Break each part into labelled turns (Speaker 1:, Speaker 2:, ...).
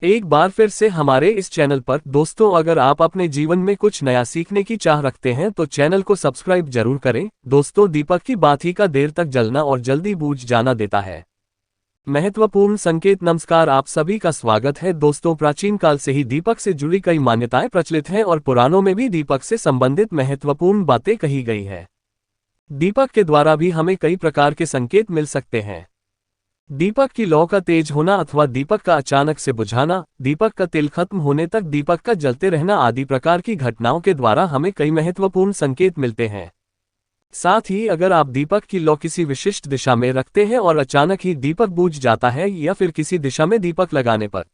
Speaker 1: एक बार फिर से हमारे इस चैनल पर दोस्तों, अगर आप अपने जीवन में कुछ नया सीखने की चाह रखते हैं तो चैनल को सब्सक्राइब जरूर करें। दोस्तों, दीपक की बात ही का देर तक जलना और जल्दी बूझ जाना देता है। महत्वपूर्ण संकेत। नमस्कार, आप सभी का स्वागत है। दोस्तों, प्राचीन काल से ही दीपक से जुड़ी कई मान्यताएं प्रचलित हैं और पुराणों में भी दीपक से संबंधित महत्वपूर्ण बातें कही गई है। दीपक के द्वारा भी हमें कई प्रकार के संकेत मिल सकते हैं। दीपक की लौ का तेज होना अथवा दीपक का अचानक से बुझाना, दीपक का तेल खत्म होने तक दीपक का जलते रहना आदि प्रकार की घटनाओं के द्वारा हमें कई महत्वपूर्ण संकेत मिलते हैं। साथ ही अगर आप दीपक की लौ किसी विशिष्ट दिशा में रखते हैं और अचानक ही दीपक बुझ जाता है या फिर किसी दिशा में दीपक लगाने पर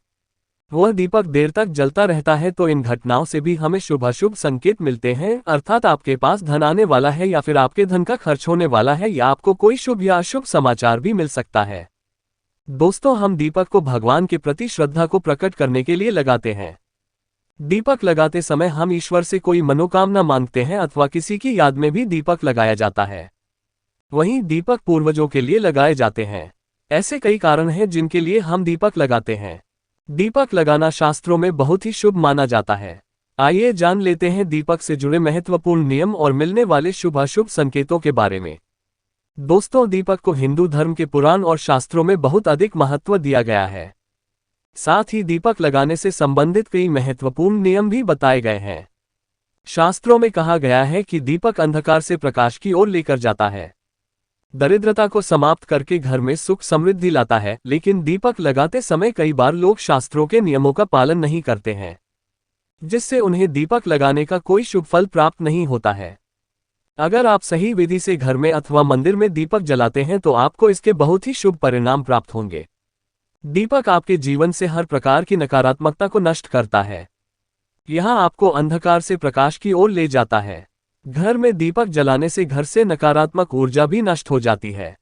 Speaker 1: वह दीपक देर तक जलता रहता है, तो इन घटनाओं से भी हमें शुभ अशुभ संकेत मिलते हैं। अर्थात आपके पास धन आने वाला है या फिर आपके धन का खर्च होने वाला है या आपको कोई शुभ या अशुभ समाचार भी मिल सकता है। दोस्तों, हम दीपक को भगवान के प्रति श्रद्धा को प्रकट करने के लिए लगाते हैं। दीपक लगाते समय हम ईश्वर से कोई मनोकामना मांगते हैं अथवा किसी की याद में भी दीपक लगाया जाता है। वहीं दीपक पूर्वजों के लिए लगाए जाते हैं। ऐसे कई कारण हैं जिनके लिए हम दीपक लगाते हैं। दीपक लगाना शास्त्रों में बहुत ही शुभ माना जाता है। आइए जान लेते हैं दीपक से जुड़े महत्वपूर्ण नियम और मिलने वाले शुभ अशुभ संकेतों के बारे में। दोस्तों, दीपक को हिंदू धर्म के पुराण और शास्त्रों में बहुत अधिक महत्व दिया गया है। साथ ही दीपक लगाने से संबंधित कई महत्वपूर्ण नियम भी बताए गए हैं। शास्त्रों में कहा गया है कि दीपक अंधकार से प्रकाश की ओर लेकर जाता है, दरिद्रता को समाप्त करके घर में सुख समृद्धि लाता है। लेकिन दीपक लगाते समय कई बार लोग शास्त्रों के नियमों का पालन नहीं करते हैं, जिससे उन्हें दीपक लगाने का कोई शुभ फल प्राप्त नहीं होता है। अगर आप सही विधि से घर में अथवा मंदिर में दीपक जलाते हैं तो आपको इसके बहुत ही शुभ परिणाम प्राप्त होंगे। दीपक आपके जीवन से हर प्रकार की नकारात्मकता को नष्ट करता है। यह आपको अंधकार से प्रकाश की ओर ले जाता है। घर में दीपक जलाने से घर से नकारात्मक ऊर्जा भी नष्ट हो जाती है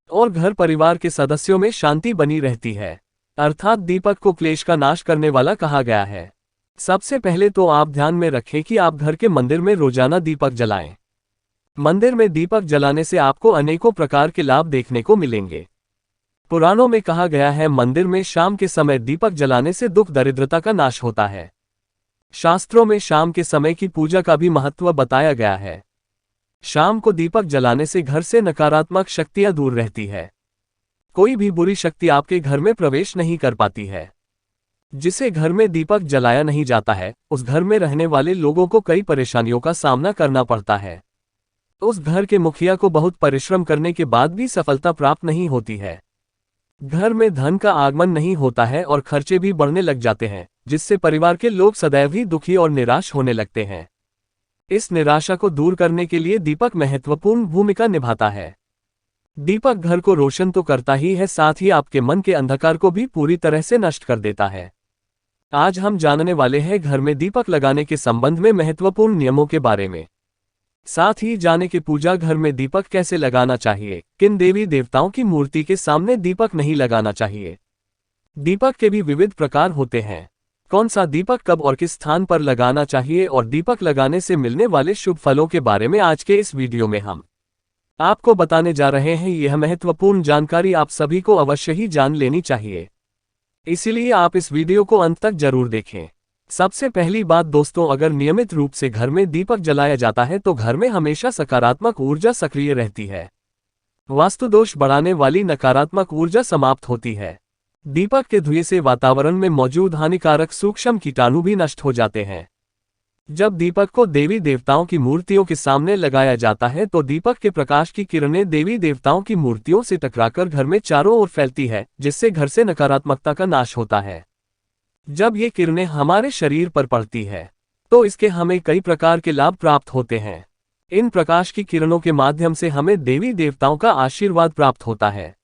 Speaker 1: और घर परिवार के सदस्यों में शांति बनी रहती है। अर्थात दीपक को क्लेश का नाश करने वाला कहा गया है। सबसे पहले तो आप ध्यान में रखें कि आप घर के मंदिर में रोजाना दीपक जलाएं। मंदिर में दीपक जलाने से आपको अनेकों प्रकार के लाभ देखने को मिलेंगे। पुराणों में कहा गया है, मंदिर में शाम के समय दीपक जलाने से दुख दरिद्रता का नाश होता है। शास्त्रों में शाम के समय की पूजा का भी महत्व बताया गया है। शाम को दीपक जलाने से घर से नकारात्मक शक्तियां दूर रहती है। कोई भी बुरी शक्ति आपके घर में प्रवेश नहीं कर पाती है। जिसे घर में दीपक जलाया नहीं जाता है, उस घर में रहने वाले लोगों को कई परेशानियों का सामना करना पड़ता है। उस घर के मुखिया को बहुत परिश्रम करने के बाद भी सफलता प्राप्त नहीं होती है। घर में धन का आगमन नहीं होता है और खर्चे भी बढ़ने लग जाते हैं, जिससे परिवार के लोग सदैव ही दुखी और निराश होने लगते हैं। इस निराशा को दूर करने के लिए दीपक महत्वपूर्ण भूमिका निभाता है। दीपक घर को रोशन तो करता ही है, साथ ही आपके मन के अंधकार को भी पूरी तरह से नष्ट कर देता है। आज हम जानने वाले हैं घर में दीपक लगाने के संबंध में महत्वपूर्ण नियमों के बारे में। साथ ही जाने के पूजा घर में दीपक कैसे लगाना चाहिए, किन देवी देवताओं की मूर्ति के सामने दीपक नहीं लगाना चाहिए। दीपक के भी विविध प्रकार होते हैं। कौन सा दीपक कब और किस स्थान पर लगाना चाहिए और दीपक लगाने से मिलने वाले शुभ फलों के बारे में आज के इस वीडियो में हम आपको बताने जा रहे हैं। यह महत्वपूर्ण जानकारी आप सभी को अवश्य ही जान लेनी चाहिए, इसीलिए आप इस वीडियो को अंत तक जरूर देखें। सबसे पहली बात दोस्तों, अगर नियमित रूप से घर में दीपक जलाया जाता है तो घर में हमेशा सकारात्मक ऊर्जा सक्रिय रहती है। वास्तु दोष बढ़ाने वाली नकारात्मक ऊर्जा समाप्त होती है। दीपक के धुएं से वातावरण में मौजूद हानिकारक सूक्ष्म कीटाणु भी नष्ट हो जाते हैं। जब दीपक को देवी देवताओं की मूर्तियों के सामने लगाया जाता है तो दीपक के प्रकाश की किरणें देवी देवताओं की मूर्तियों से टकराकर घर में चारों ओर फैलती है, जिससे घर से नकारात्मकता का नाश होता है। जब ये किरणें हमारे शरीर पर पड़ती है तो इसके हमें कई प्रकार के लाभ प्राप्त होते हैं। इन प्रकाश की किरणों के माध्यम से हमें देवी देवताओं का आशीर्वाद प्राप्त होता है।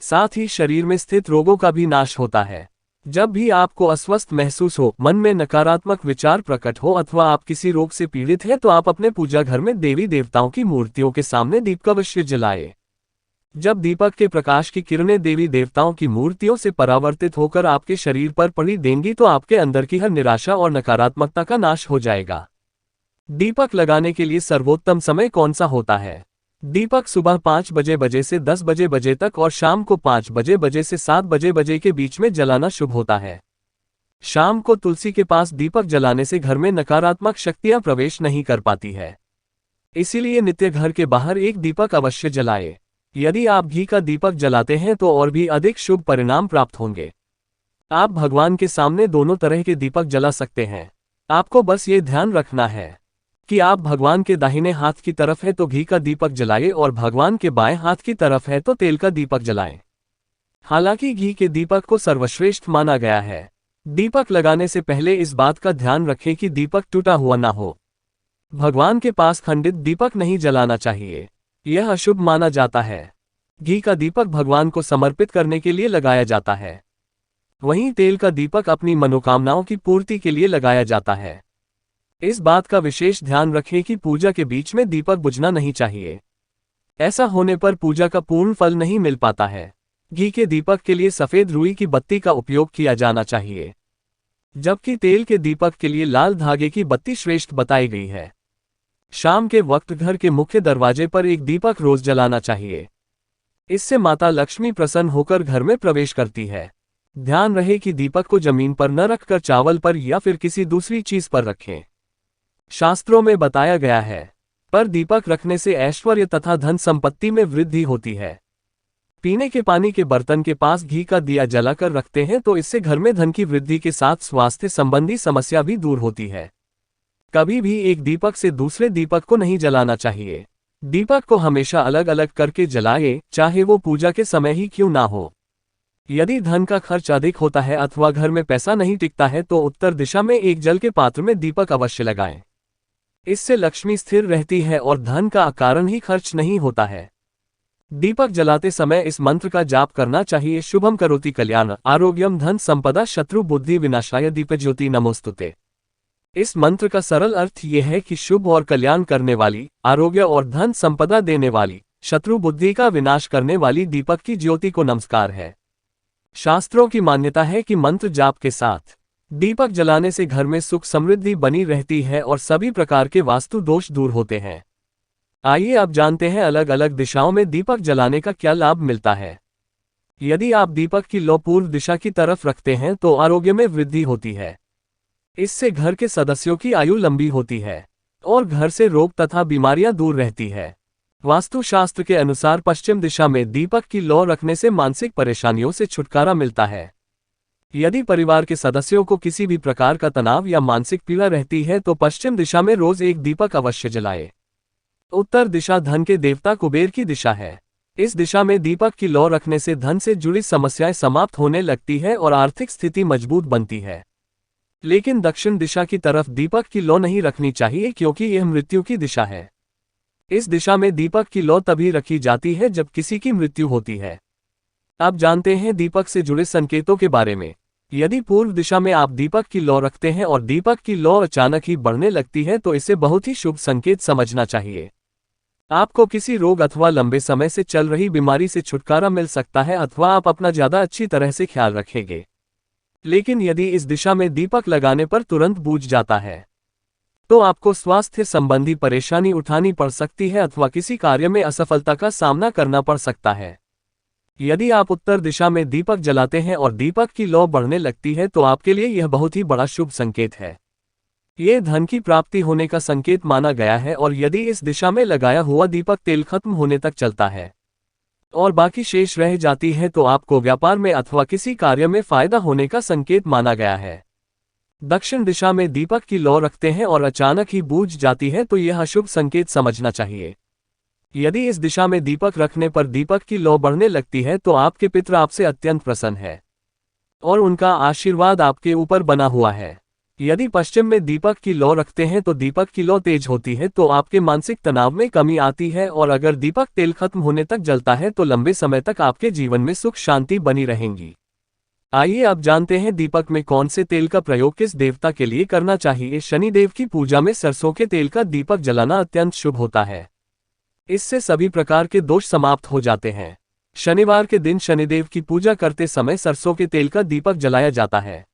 Speaker 1: साथ ही शरीर में स्थित रोगों का भी नाश होता है। जब भी आपको अस्वस्थ महसूस हो, मन में नकारात्मक विचार प्रकट हो अथवा आप किसी रोग से पीड़ित हैं तो आप अपने पूजा घर में देवी देवताओं की मूर्तियों के सामने दीपक अवश्य जलाएं। जब दीपक के प्रकाश की किरणें देवी देवताओं की मूर्तियों से परावर्तित होकर आपके शरीर पर पड़ी देंगी तो आपके अंदर की हर निराशा और नकारात्मकता का नाश हो जाएगा। दीपक लगाने के लिए सर्वोत्तम समय कौन सा होता है? दीपक सुबह 5 बजे से 10 बजे तक और शाम को 5 बजे से 7 बजे के बीच में जलाना शुभ होता है। शाम को तुलसी के पास दीपक जलाने से घर में नकारात्मक शक्तियां प्रवेश नहीं कर पाती है। इसीलिए नित्य घर के बाहर एक दीपक अवश्य जलाए। यदि आप घी का दीपक जलाते हैं तो और भी अधिक शुभ परिणाम प्राप्त होंगे। आप भगवान के सामने दोनों तरह के दीपक जला सकते हैं। आपको बस ये ध्यान रखना है कि आप भगवान के दाहिने हाथ की तरफ है तो घी का दीपक जलाएं और भगवान के बाएं हाथ की तरफ है तो तेल का दीपक जलाएं। हालांकि घी के दीपक को सर्वश्रेष्ठ माना गया है। दीपक लगाने से पहले इस बात का ध्यान रखें कि दीपक टूटा हुआ ना हो। भगवान के पास खंडित दीपक नहीं जलाना चाहिए, यह अशुभ माना जाता है। घी का दीपक भगवान को समर्पित करने के लिए लगाया जाता है। वहीं तेल का दीपक अपनी मनोकामनाओं की पूर्ति के लिए लगाया जाता है। इस बात का विशेष ध्यान रखें कि पूजा के बीच में दीपक बुझना नहीं चाहिए। ऐसा होने पर पूजा का पूर्ण फल नहीं मिल पाता है। घी के दीपक के लिए सफेद रुई की बत्ती का उपयोग किया जाना चाहिए, जबकि तेल के दीपक के लिए लाल धागे की बत्ती श्रेष्ठ बताई गई है। शाम के वक्त घर के मुख्य दरवाजे पर एक दीपक रोज जलाना चाहिए। इससे माता लक्ष्मी प्रसन्न होकर घर में प्रवेश करती है। ध्यान रहे कि दीपक को जमीन पर न रखकर चावल पर या फिर किसी दूसरी चीज पर रखें। शास्त्रों में बताया गया है, पर दीपक रखने से ऐश्वर्य तथा धन संपत्ति में वृद्धि होती है। पीने के पानी के बर्तन के पास घी का दिया जलाकर रखते हैं तो इससे घर में धन की वृद्धि के साथ स्वास्थ्य संबंधी समस्या भी दूर होती है। कभी भी एक दीपक से दूसरे दीपक को नहीं जलाना चाहिए। दीपक को हमेशा अलग अलग करके जलाए, चाहे वो पूजा के समय ही क्यों ना हो। यदि धन का खर्च अधिक होता है अथवा घर में पैसा नहीं टिकता है तो उत्तर दिशा में एक जल के पात्र में दीपक अवश्य लगाएं। इससे लक्ष्मी स्थिर रहती है और धन का अकारण ही खर्च नहीं होता है। दीपक जलाते समय इस मंत्र का जाप करना चाहिए, शुभम करोति कल्याण आरोग्यम धन संपदा शत्रु बुद्धि विनाशाय दीपज्योति नमोस्तुते। इस मंत्र का सरल अर्थ यह है कि शुभ और कल्याण करने वाली, आरोग्य और धन संपदा देने वाली, शत्रु बुद्धि का विनाश करने वाली दीपक की ज्योति को नमस्कार है। शास्त्रों की मान्यता है कि मंत्र जाप के साथ दीपक जलाने से घर में सुख समृद्धि बनी रहती है और सभी प्रकार के वास्तु दोष दूर होते हैं। आइए अब जानते हैं अलग अलग दिशाओं में दीपक जलाने का क्या लाभ मिलता है। यदि आप दीपक की लौ पूर्व दिशा की तरफ रखते हैं तो आरोग्य में वृद्धि होती है। इससे घर के सदस्यों की आयु लंबी होती है और घर से रोग तथा बीमारियां दूर रहती है। वास्तुशास्त्र के अनुसार पश्चिम दिशा में दीपक की लौ रखने से मानसिक परेशानियों से छुटकारा मिलता है। यदि परिवार के सदस्यों को किसी भी प्रकार का तनाव या मानसिक पीड़ा रहती है तो पश्चिम दिशा में रोज एक दीपक अवश्य जलाए। उत्तर दिशा धन के देवता कुबेर की दिशा है। इस दिशा में दीपक की लौ रखने से धन से जुड़ी समस्याएं समाप्त होने लगती है और आर्थिक स्थिति मजबूत बनती है। लेकिन दक्षिण दिशा की तरफ दीपक की लौ नहीं रखनी चाहिए क्योंकि यह मृत्यु की दिशा है। इस दिशा में दीपक की लौ तभी रखी जाती है जब किसी की मृत्यु होती है। अब जानते हैं दीपक से जुड़े संकेतों के बारे में। यदि पूर्व दिशा में आप दीपक की लौ रखते हैं और दीपक की लौ अचानक ही बढ़ने लगती है तो इसे बहुत ही शुभ संकेत समझना चाहिए। आपको किसी रोग अथवा लंबे समय से चल रही बीमारी से छुटकारा मिल सकता है अथवा आप अपना ज्यादा अच्छी तरह से ख्याल रखेंगे। लेकिन यदि इस दिशा में दीपक लगाने पर तुरंत बूझ जाता है तो आपको स्वास्थ्य संबंधी परेशानी उठानी पड़ सकती है अथवा किसी कार्य में असफलता का सामना करना पड़ सकता है। यदि आप उत्तर दिशा में दीपक जलाते हैं और दीपक की लौ बढ़ने लगती है तो आपके लिए यह बहुत ही बड़ा शुभ संकेत है। ये धन की प्राप्ति होने का संकेत माना गया है और यदि इस दिशा में लगाया हुआ दीपक तेल खत्म होने तक चलता है और बाकी शेष रह जाती है तो आपको व्यापार में अथवा किसी कार्य में फायदा होने का संकेत माना गया है। दक्षिण दिशा में दीपक की लौ रखते हैं और अचानक ही बूझ जाती है तो यह अशुभ संकेत समझना चाहिए। यदि इस दिशा में दीपक रखने पर दीपक की लौ बढ़ने लगती है तो आपके पितर आपसे अत्यंत प्रसन्न है और उनका आशीर्वाद आपके ऊपर बना हुआ है। यदि पश्चिम में दीपक की लौ रखते हैं तो दीपक की लौ तेज होती है तो आपके मानसिक तनाव में कमी आती है और अगर दीपक तेल खत्म होने तक जलता है तो लंबे समय तक आपके जीवन में सुख शांति बनी रहेंगी। आइए अब जानते हैं दीपक में कौन से तेल का प्रयोग किस देवता के लिए करना चाहिए। शनिदेव की पूजा में सरसों के तेल का दीपक जलाना अत्यंत शुभ होता है। इससे सभी प्रकार के दोष समाप्त हो जाते हैं। शनिवार के दिन शनिदेव की पूजा करते समय सरसों के तेल का दीपक जलाया जाता है।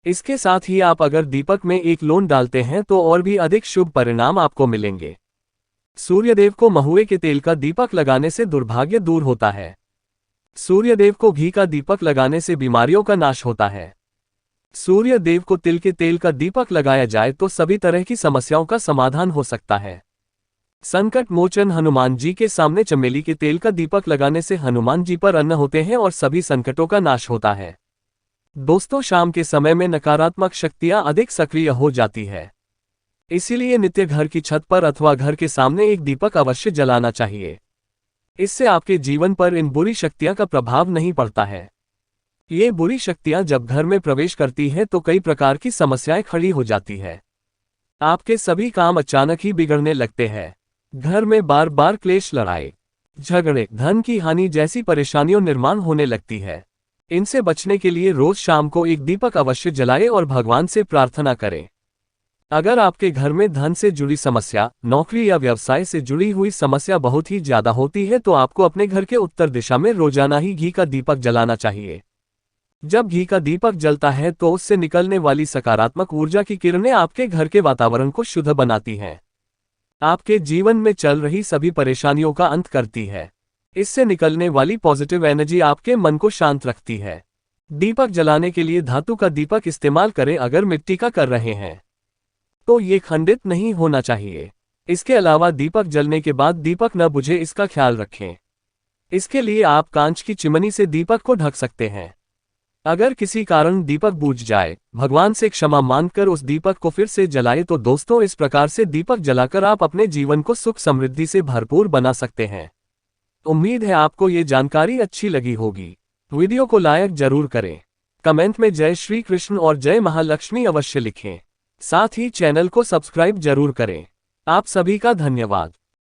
Speaker 1: इसके साथ ही आप अगर दीपक में एक लौंग डालते हैं तो और भी अधिक शुभ परिणाम आपको मिलेंगे। सूर्यदेव को महुए के तेल का दीपक लगाने से दुर्भाग्य दूर होता है। सूर्यदेव को घी का दीपक लगाने से बीमारियों का नाश होता है। सूर्य देव को तिल के तेल का दीपक लगाया जाए तो सभी तरह की समस्याओं का समाधान हो सकता है। संकट मोचन हनुमान जी के सामने चमेली के तेल का दीपक लगाने से हनुमान जी पर प्रसन्न होते हैं और सभी संकटों का नाश होता है। दोस्तों, शाम के समय में नकारात्मक शक्तियां अधिक सक्रिय हो जाती है, इसीलिए नित्य घर की छत पर अथवा घर के सामने एक दीपक अवश्य जलाना चाहिए। इससे आपके जीवन पर इन बुरी शक्तियां का प्रभाव नहीं पड़ता है। ये बुरी शक्तियां जब घर में प्रवेश करती हैं तो कई प्रकार की समस्याएं खड़ी हो जाती है। आपके सभी काम अचानक ही बिगड़ने लगते हैं। घर में बार बार क्लेश, लड़ाई झगड़े, धन की हानि जैसी परेशानियों निर्माण होने लगती है। इनसे बचने के लिए रोज शाम को एक दीपक अवश्य जलाएं और भगवान से प्रार्थना करें। अगर आपके घर में धन से जुड़ी समस्या, नौकरी या व्यवसाय से जुड़ी हुई समस्या बहुत ही ज्यादा होती है तो आपको अपने घर के उत्तर दिशा में रोजाना ही घी का दीपक जलाना चाहिए। जब घी का दीपक जलता है तो उससे निकलने वाली सकारात्मक ऊर्जा की किरणें आपके घर के वातावरण को शुद्ध बनाती हैं। आपके जीवन में चल रही सभी परेशानियों का अंत करती है। इससे निकलने वाली पॉजिटिव एनर्जी आपके मन को शांत रखती है। दीपक जलाने के लिए धातु का दीपक इस्तेमाल करें। अगर मिट्टी का कर रहे हैं तो ये खंडित नहीं होना चाहिए। इसके अलावा दीपक जलने के बाद दीपक न बुझे, इसका ख्याल रखें। इसके लिए आप कांच की चिमनी से दीपक को ढक सकते हैं। अगर किसी कारण दीपक बुझ जाए, भगवान से क्षमा मांगकर उस दीपक को फिर से जलाएं। तो दोस्तों, इस प्रकार से दीपक जलाकर आप अपने जीवन को सुख समृद्धि से भरपूर बना सकते हैं। उम्मीद है आपको ये जानकारी अच्छी लगी होगी। वीडियो को लाइक जरूर करें। कमेंट में जय श्री कृष्ण और जय महालक्ष्मी अवश्य लिखें। साथ ही चैनल को सब्सक्राइब जरूर करें। आप सभी का धन्यवाद।